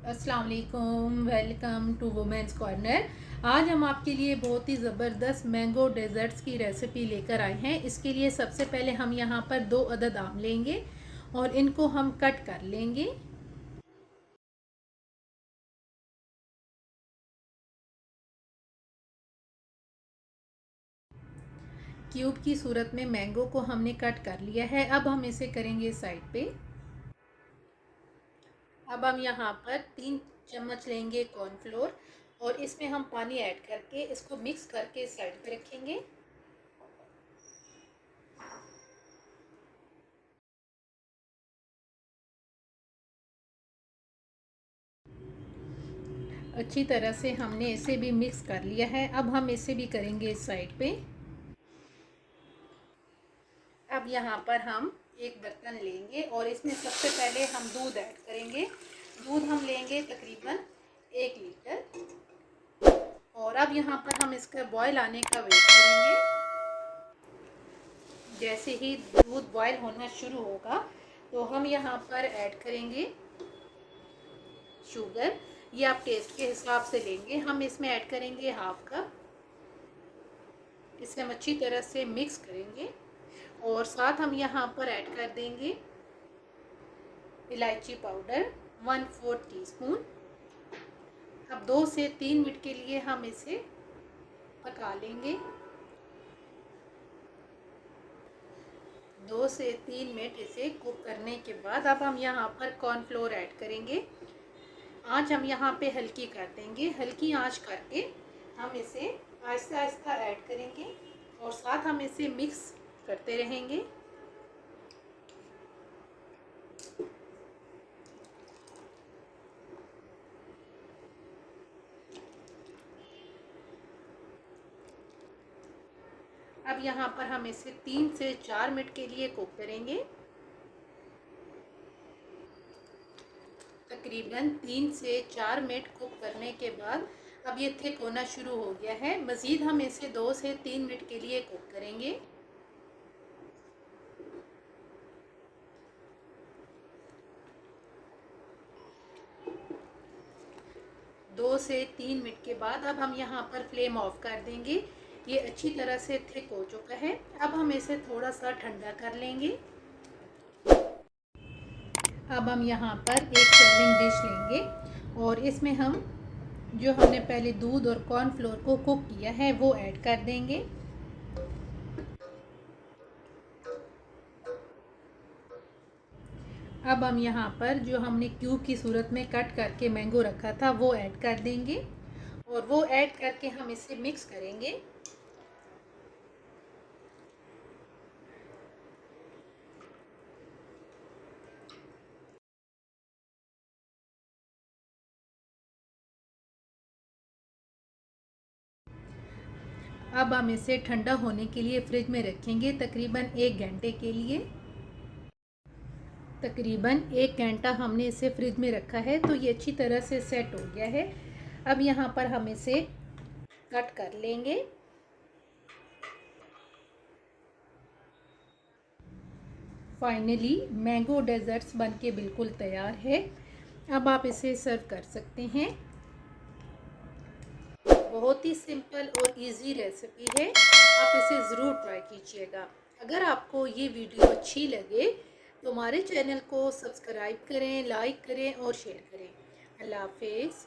अस्सलाम वालेकुम, welcome to women's corner. आज हम आपके लिए बहुत ही ज़बरदस्त मैंगो डेज़र्ट्स की रेसिपी लेकर आए हैं। इसके लिए सबसे पहले हम यहाँ पर 2 अदद आम लेंगे और इनको हम कट कर लेंगे। क्यूब की सूरत में मैंगो को हमने कट कर लिया है। अब हम इसे करेंगे साइड पे। अब हम यहाँ पर 3 चम्मच लेंगे कॉर्नफ्लोर और इसमें हम पानी ऐड करके इसको मिक्स करके साइड पे रखेंगे। अच्छी तरह से हमने इसे भी मिक्स कर लिया है। अब हम इसे भी करेंगे साइड पे। अब यहाँ पर हम एक बर्तन लेंगे और इसमें सबसे पहले हम दूध ऐड करेंगे। दूध हम लेंगे तकरीबन 1 लीटर और अब यहाँ पर हम इसका बॉयल आने का वेट करेंगे। जैसे ही दूध बॉयल होना शुरू होगा तो हम यहाँ पर ऐड करेंगे शुगर। ये आप टेस्ट के हिसाब से लेंगे। हम इसमें ऐड करेंगे हाफ कप। इसे हम अच्छी तरह से मिक्स करेंगे और साथ हम यहाँ पर ऐड कर देंगे इलायची पाउडर 1/4 टीस्पून। अब 2 से 3 मिनट के लिए हम इसे पका लेंगे। 2 से 3 मिनट इसे कुक करने के बाद अब हम यहाँ पर कॉर्नफ्लोर ऐड करेंगे। आंच हम यहाँ पे हल्की कर देंगे। हल्की आंच करके हम इसे आहिस्ता आहिस्ता ऐड करेंगे और साथ हम इसे मिक्स करते रहेंगे। अब यहाँ पर हम इसे 3 से 4 मिनट के लिए कुक करेंगे। तकरीबन 3 से 4 मिनट कुक करने के बाद अब ये थिक होना शुरू हो गया है। मज़ीद हम इसे 2 से 3 मिनट के लिए कुक करेंगे। 2 से 3 मिनट के बाद अब हम यहाँ पर फ्लेम ऑफ कर देंगे। ये अच्छी तरह से थिक हो चुका है। अब हम इसे थोड़ा सा ठंडा कर लेंगे। अब हम यहाँ पर एक सर्विंग डिश लेंगे और इसमें हम जो हमने पहले दूध और कॉर्नफ्लोर को कुक किया है वो ऐड कर देंगे। अब हम यहाँ पर जो हमने क्यूब की सूरत में कट करके मैंगो रखा था वो ऐड कर देंगे और वो ऐड करके हम इसे मिक्स करेंगे। अब हम इसे ठंडा होने के लिए फ्रिज में रखेंगे तकरीबन 1 घंटे के लिए। तकरीबन 1 घंटा हमने इसे फ्रिज में रखा है तो ये अच्छी तरह से सेट हो गया है। अब यहाँ पर हम इसे कट कर लेंगे। फाइनली मैंगो डेजर्ट्स बनके बिल्कुल तैयार है। अब आप इसे सर्व कर सकते हैं। बहुत ही सिंपल और इजी रेसिपी है। आप इसे ज़रूर ट्राई कीजिएगा। अगर आपको ये वीडियो अच्छी लगे तो हमारे चैनल को सब्सक्राइब करें, लाइक करें और शेयर करें। अल्लाह हाफिज़।